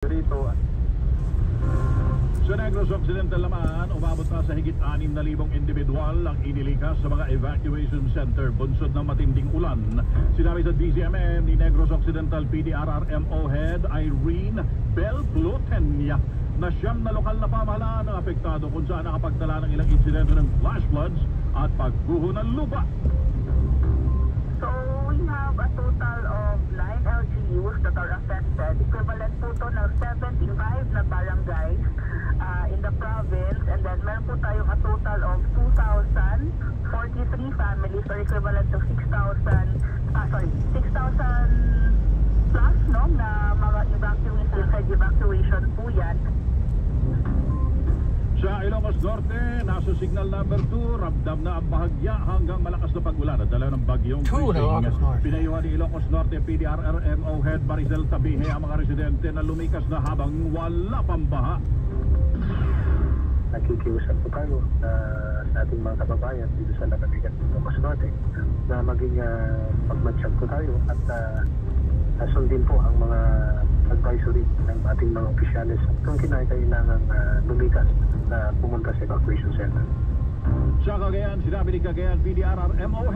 Rito. Sa Negros Occidental naman, umabot na sa higit 6,000 individual ang inilikas sa mga evacuation center bunsod ng matinding ulan. Sinabi sa DZMM ni Negros Occidental PDRRMO Head Irene Belplotenia na siyam na lokal na pamahalaan ang apektado kung saan nakapagtala ng ilang insidente ng flash floods at pagguho ng lupa. So we have a total of 9 LGUs that are affected. Equivalent po to ng 75 na barangays in the province. And then meron po tayong a total of 2,043 families or equivalent to 6,000 plus no, na mga evacuation po yan. Sa Ilocos Norte, nasa signal number 2, ramdam na ang bahagya hanggang malakas na pag-ulan at dala ng bagyong Krising. Pinayuhan ni Ilocos Norte PDRRMO Head Maricel Tabihe ang mga residente na lumikas na habang wala pang baha. Nakikiusap po tayo sa ating mga kababayan dito sa Lagadigan ng Ilocos Norte na maging pagmatsyag po tayo at sundin po ang mga advisory ng ating mga opisyalis kung kinakailangan lumikas na pumunta sa evacuation center. Sa Cagayan, sinabi ni Cagayan PDRRMO